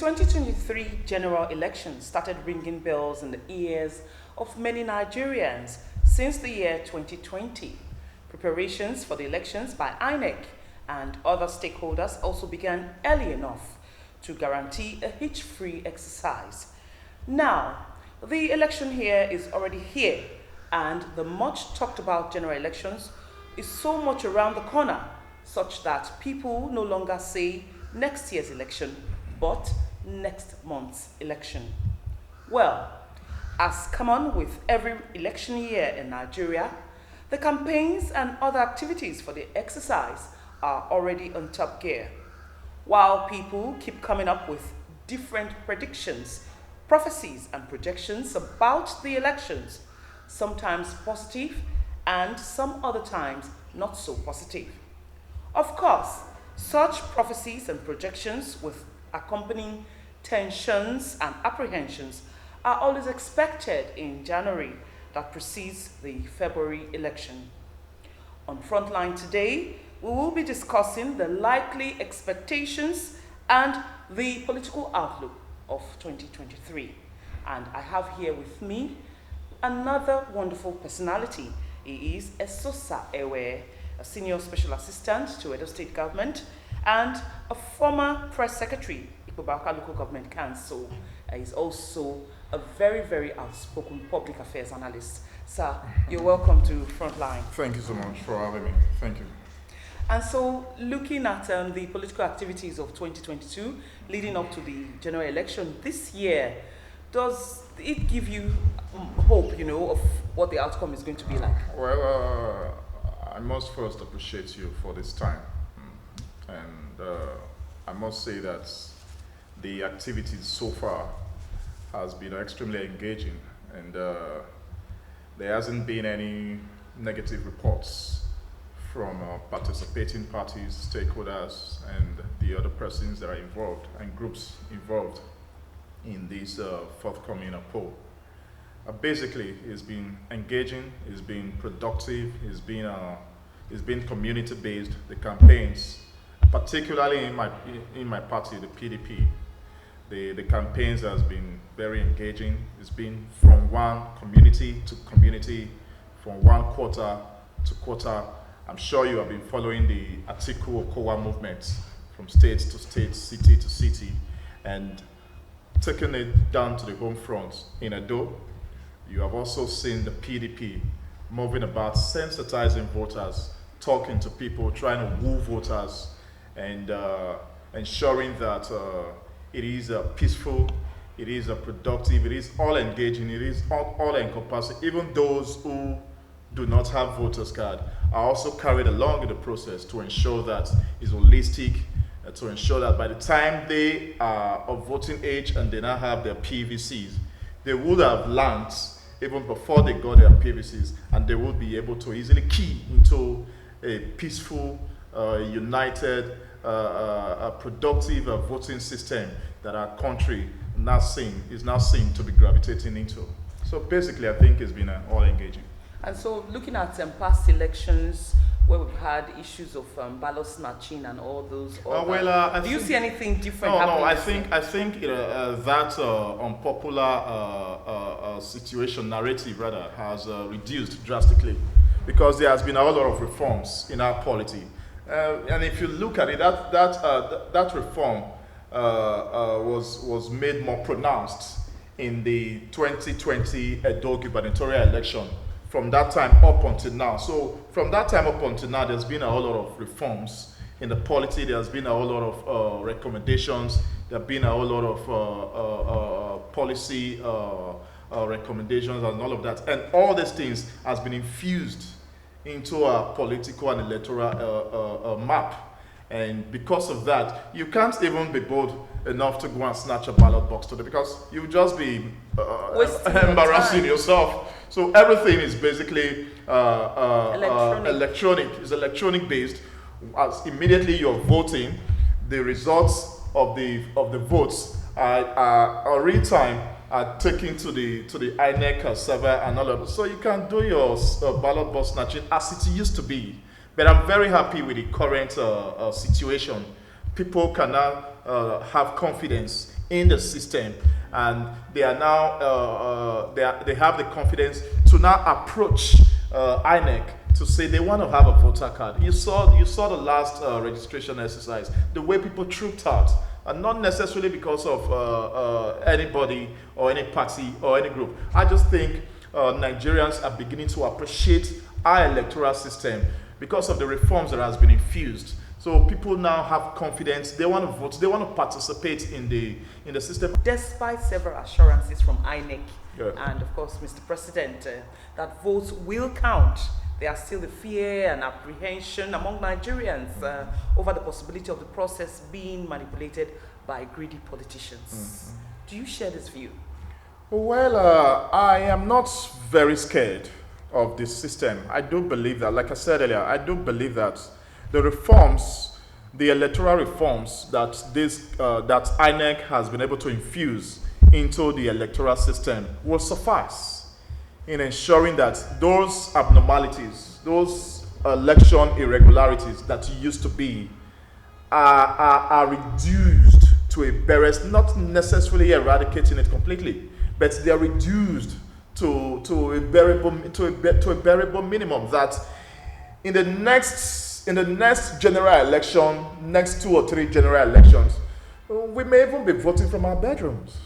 2023 general election started ringing bells in the ears of many Nigerians since the year 2020. Preparations for the elections by INEC and other stakeholders also began early enough to guarantee a hitch-free exercise. Now, the election here is already here, and the much talked about general elections is so much around the corner, such that people no longer say next year's election, but next month's election. Well, as common with every election year in Nigeria, the campaigns and other activities for the exercise are already on top gear. While people keep coming up with different predictions, prophecies, and projections about the elections, sometimes positive and some other times not so positive. Of course, such prophecies and projections with accompanying tensions and apprehensions are always expected in January that precedes the February election. On Frontline today, we will be discussing the likely expectations and the political outlook of 2023. And I have here with me another wonderful personality. He is Esosa Ewe, a senior special assistant to Edo State government and a former press secretary, Ikobaka Local Government Council. He's also a very, very outspoken public affairs analyst. Sir, you're welcome to Frontline. Thank you so much for having me. Thank you. And so, looking at the political activities of 2022 leading up to the general election this year, does it give you hope, of what the outcome is going to be like? Well, I must first appreciate you for this time. And I must say that the activities so far has been extremely engaging, and there hasn't been any negative reports from participating parties, stakeholders, and the other persons that are involved and groups involved in this forthcoming poll. Basically, it's been engaging, it's been productive, it's been community-based. The campaigns, particularly in my party, the PDP, the campaigns has been very engaging. It's been from one community to community, from one quarter to quarter. I'm sure you have been following the Atiku Okowa movement from state to state, city to city, and taking it down to the home front in Edo. You have also seen the PDP moving about, sensitizing voters, talking to people, trying to woo voters, and ensuring that it is peaceful, it is productive, it is all engaging, it is all encompassing. Even those who do not have voters card are also carried along in the process to ensure that it's holistic, to ensure that by the time they are of voting age and they now have their PVCs, they would have learned even before they got their PVCs, and they would be able to easily key into a peaceful, united, productive voting system that our country is now seen to be gravitating into. So basically, I think it's been all engaging. And so, looking at past elections where we've had issues of ballot snatching and all those, do you see anything different happening? No, I think that unpopular situation narrative rather has reduced drastically, because there has been a lot of reforms in our polity. And if you look at it, that reform was made more pronounced in the 2020 Edo gubernatorial election. From that time up until now. So from that time up until now, there's been a whole lot of reforms in the polity. There's been a whole lot of recommendations. There have been a whole lot of policy recommendations and all of that. And all these things has been infused into a political and electoral map. And because of that, you can't even be bold enough to go and snatch a ballot box today, because you'll just be embarrassing yourself. So everything is basically electronic. It's electronic based. As immediately you're voting, the results of the votes are real time, are taken to the INEC server and all of that. So you can do your ballot box snatching as it used to be. But I'm very happy with the current situation. People can now have confidence in the system, and they are now they have the confidence to now approach INEC to say they want to have a voter card. You saw the last registration exercise, the way people trooped out, and not necessarily because of anybody or any party or any group. I just think Nigerians are beginning to appreciate our electoral system because of the reforms that has been infused. So people now have confidence. They want to vote. They want to participate in the system. Despite several assurances from INEC Yeah. and, of course, Mr. President, that votes will count, there are still the fear and apprehension among Nigerians over the possibility of the process being manipulated by greedy politicians. Do you share this view? Well, I am not very scared of this system. I do believe that, like I said earlier, I do believe that the reforms, the electoral reforms that that INEC has been able to infuse into the electoral system will suffice in ensuring that those abnormalities, those election irregularities that used to be are reduced to a barest, not necessarily eradicating it completely, but they are reduced to a bearable minimum, that in the next general election, next 2 or 3 general elections, we may even be voting from our bedrooms.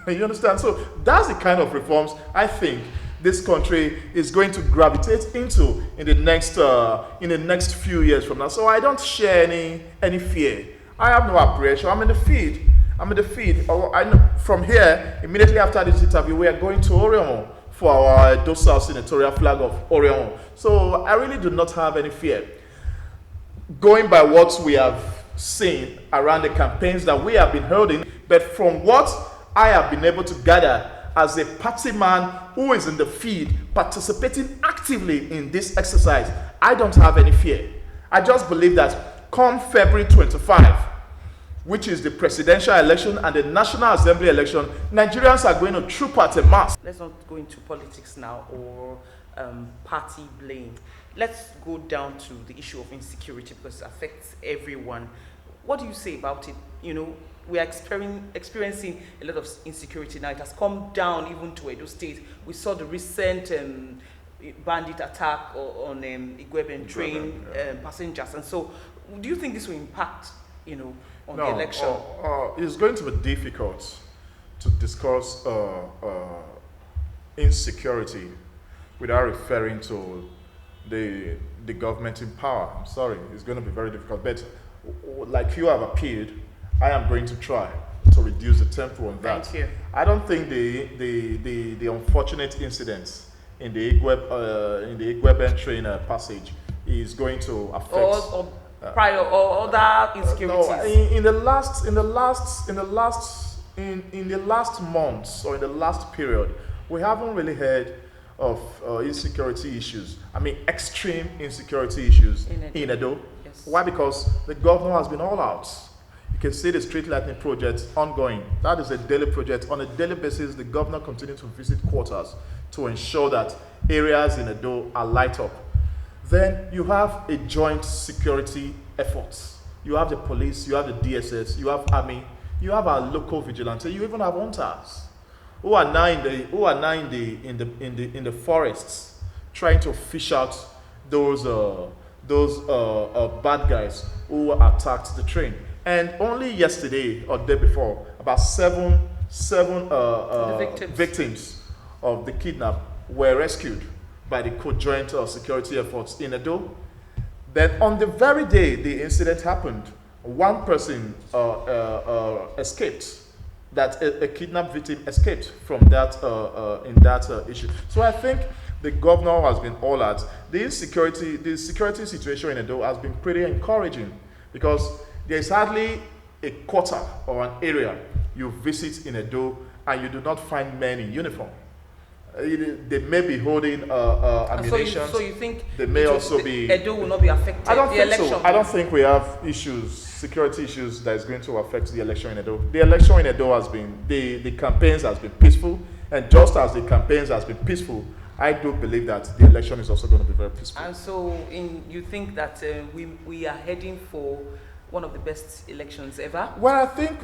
You understand? So that's the kind of reforms I think this country is going to gravitate into in the next few years from now. So I don't share any fear. I have no apprehension. I'm in the feed. I know from here, immediately after this interview, we are going to Orion for our docile senatorial flag of Orion. So I really do not have any fear. Going by what we have seen around the campaigns that we have been holding, but from what I have been able to gather as a party man who is in the field participating actively in this exercise, I don't have any fear. I just believe that come February 25, which is the presidential election and the National Assembly election, Nigerians are going to troop out en masse. Let's not go into politics now or party blame. Let's go down to the issue of insecurity because it affects everyone. What do you say about it? You know, we are experiencing a lot of insecurity now. It has come down even to Edo State. We saw the recent bandit attack on Igweben train passengers. And so, do you think this will impact, on the election? It's going to be difficult to discuss insecurity without referring to the government in power. I'm sorry, it's going to be very difficult. But like you have appealed, I am going to try to reduce the tempo on that. Thank you. I don't think the unfortunate incidents in the Igweben train passage is going to affect prior or other insecurities. No, in the last months or in the last period, we haven't really heard of insecurity issues. I mean, extreme insecurity issues in Edo. Yes. Why? Because the governor has been all out. You can see the street lighting project ongoing. That is a daily project. On a daily basis, the governor continues to visit quarters to ensure that areas in Edo are light up. Then you have a joint security efforts. You have the police, you have the DSS, you have army, you have our local vigilante, you even have hunters who are now in the forests trying to fish out those bad guys who attacked the train. And only yesterday or day before, about seven victims of the kidnap were rescued by the co-joint security efforts in Edo. Then on the very day the incident happened, one person escaped. That a kidnapped victim escaped from that issue. So I think the governor has been all out. The security situation in Edo has been pretty encouraging because there is hardly a quarter or an area you visit in Edo and you do not find men in uniform. They may be holding ammunition. So you think they may also be. Edo will not be affected? I don't think election. so. I don't think we have security issues that is going to affect the election in Edo. The election in Edo has been the campaigns has been peaceful, and just as the campaigns has been peaceful, I do believe that the election is also going to be very peaceful. And so, you think that we are heading for one of the best elections ever? Well, I think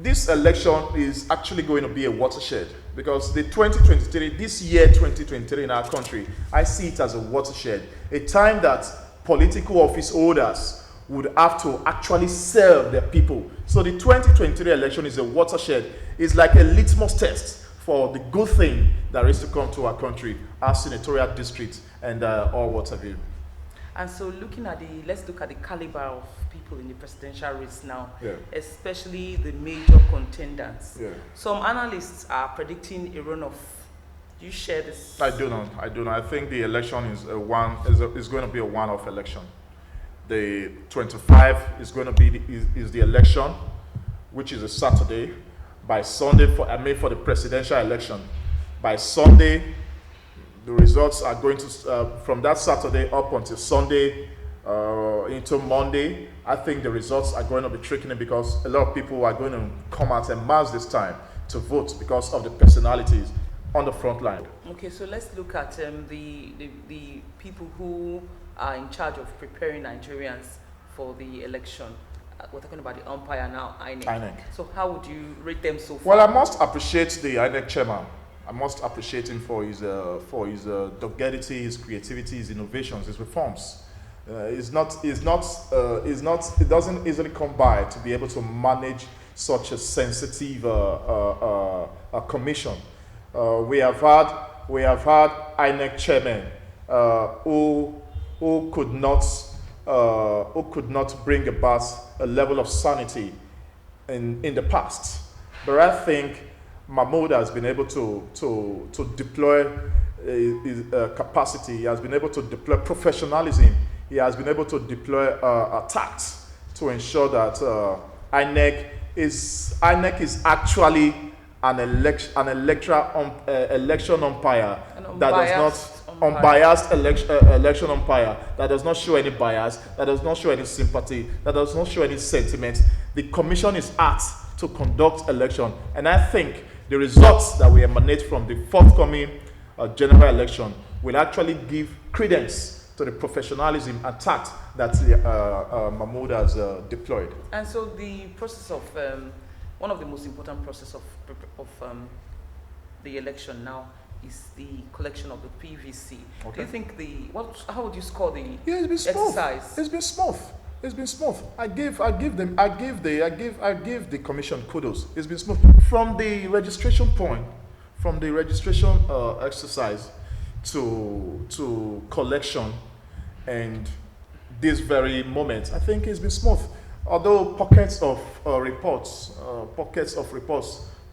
this election is actually going to be a watershed because the 2023, this year 2023 in our country, I see it as a watershed, a time that political office holders would have to actually serve their people. So the 2023 election is a watershed. It's like a litmus test for the good thing that is to come to our country, our senatorial district, and all what have you. And so let's look at the caliber of people in the presidential race now, especially the major contenders. Yeah. Some analysts are predicting a runoff. Do you share this? I do not. I think the election is going to be a one-off election. The 25 is going to be is the election, which is a Saturday. By Sunday, for the presidential election, by Sunday, the results are going to from that Saturday up until Sunday into Monday. I think the results are going to be trickling because a lot of people are going to come out en masse this time to vote because of the personalities on the front line. Okay, so let's look at the people who are in charge of preparing Nigerians for the election. We're talking about the umpire now, INEC. So how would you rate them so far? Well, I must appreciate the INEC chairman. I must appreciate him for his doggedity, his creativity, his innovations, his reforms. It doesn't easily come by to be able to manage such a sensitive commission. We have had INEC chairmen who could not bring about a level of sanity in the past. But I think Mahmoud has been able to deploy his capacity. He has been able to deploy professionalism. He has been able to deploy tact to ensure that INEC is actually an election umpire that does not unbiased election umpire that does not show any bias, that does not show any sympathy, that does not show any sentiment. The commission is asked to conduct election, and I think the results that we emanate from the forthcoming general election will actually give credence to the professionalism and tact that Mahmoud has deployed. And so the process of one of the most important process of the election now is the collection of the PVC. Okay. Do you think how would you score the exercise? It's been smooth. It's been smooth. I give the commission kudos. It's been smooth from the registration point, from the registration exercise to collection, and this very moment. I think it's been smooth. Although pockets of reports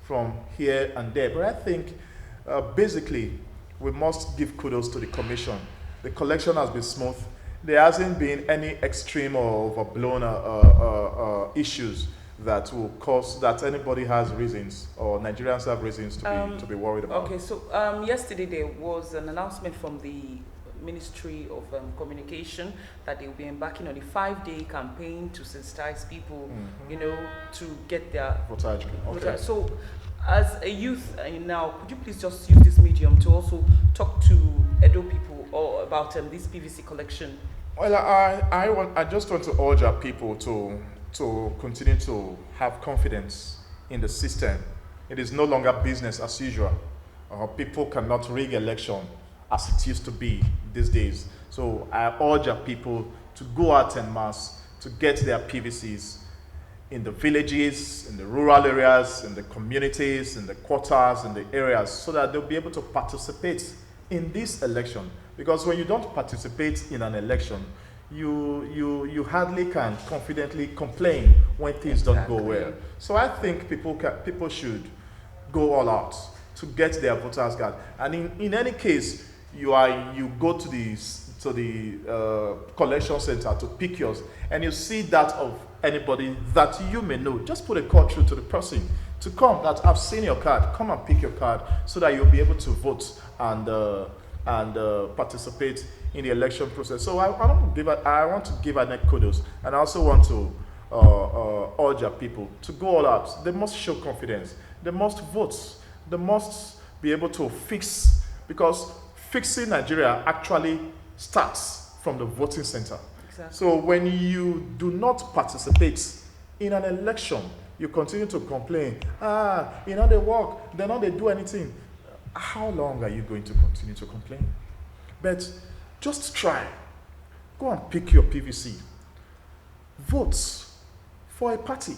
from here and there, but I think basically we must give kudos to the commission. The collection has been smooth. There hasn't been any extreme or overblown issues that will cause that anybody has reasons or Nigerians have reasons to be worried about. Okay, so yesterday there was an announcement from the Ministry of Communication that they will be embarking on a 5-day campaign to sensitize people, to get their voter. Okay. So, as a youth now, could you please just use this medium to also talk to Edo people about this PVC collection? Well, I just want to urge our people to continue to have confidence in the system. It is no longer business as usual. People cannot rig election as it used to be these days. So I urge our people to go out en masse to get their PVCs in the villages, in the rural areas, in the communities, in the quarters, in the areas, so that they'll be able to participate in this election. Because when you don't participate in an election, you hardly can confidently complain when things don't go well. So I think people should go all out to get their voters card. And in any case, you go to the collection center to pick yours, and you see that of anybody that you may know. Just put a call through to the person to come that I've seen your card. Come and pick your card so that you'll be able to vote and participate in the election process. So I want to give INEC kudos, and I also want to urge our people to go all out. They must show confidence. They must vote. They must be able to fix, because fixing Nigeria actually starts from the voting center. Exactly. So when you do not participate in an election, you continue to complain, they work, they don't they do anything. How long are you going to continue to complain? But just try. Go and pick your PVC. Vote for a party.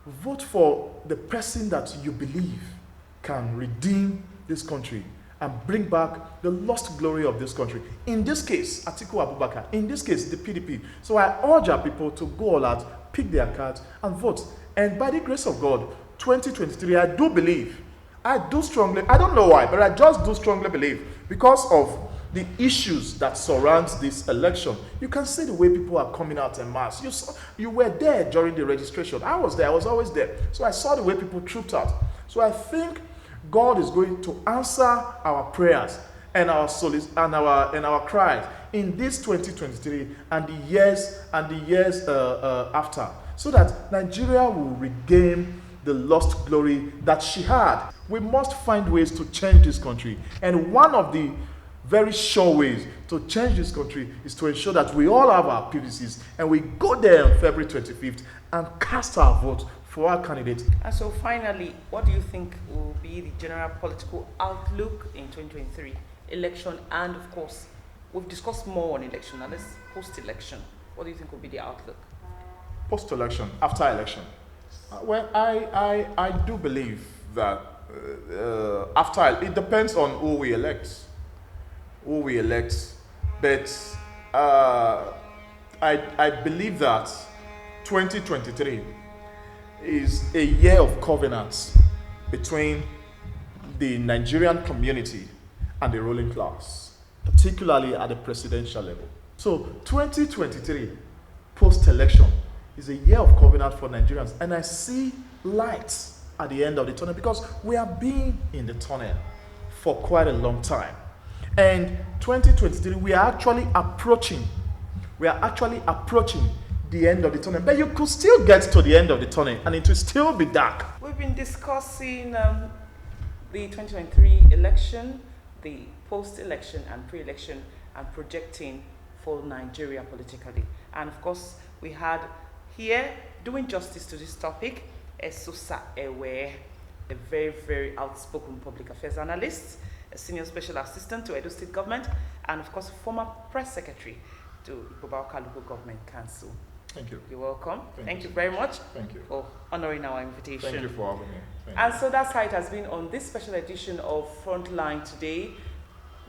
Vote for the person that you believe can redeem this country and bring back the lost glory of this country. In this case, Atiku Abubakar. In this case, the PDP. So I urge our people to go all out, pick their cards, and vote. And by the grace of God, 2023, I do believe, I don't know why, but I just do strongly believe, because of the issues that surround this election. You can see the way people are coming out en masse. You were there during the registration. I was there. I was always there. So I saw the way people trooped out. So I think God is going to answer our prayers and our cries in this 2023 and the years after, so that Nigeria will regain the lost glory that she had. We must find ways to change this country, and one of the very sure ways to change this country is to ensure that we all have our PVCs and we go there on February 25th and cast our vote for our candidate. And so finally, what do you think will be the general political outlook in 2023 election? And of course, we've discussed more on election, and let's post-election. What do you think will be the outlook? Post-election, after election. Well, I do believe that it depends on who we elect. But I believe that 2023 is a year of covenants between the Nigerian community and the ruling class, particularly at the presidential level. So 2023, post-election, is a year of covenant for Nigerians, and I see lights at the end of the tunnel, because we have been in the tunnel for quite a long time. And 2023, we are actually approaching the end of the tunnel. But you could still get to the end of the tunnel and it will still be dark. We've been discussing the 2023 election, the post-election and pre-election, and projecting for Nigeria politically. And of course, we had here, doing justice to this topic, Esusa Ewe, a very, very outspoken public affairs analyst, a senior special assistant to Edo State government, and of course, former press secretary to Ikobauka Local Government Council. Thank you. You're welcome. Thank you very much. Thank you For honoring our invitation. Thank you for having me. And so that's how it has been on this special edition of Frontline today.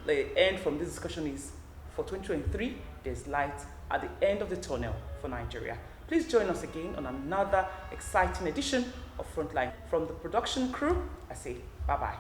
The end from this discussion is, for 2023, there's light at the end of the tunnel for Nigeria. Please join us again on another exciting edition of Frontline. From the production crew, I say bye-bye.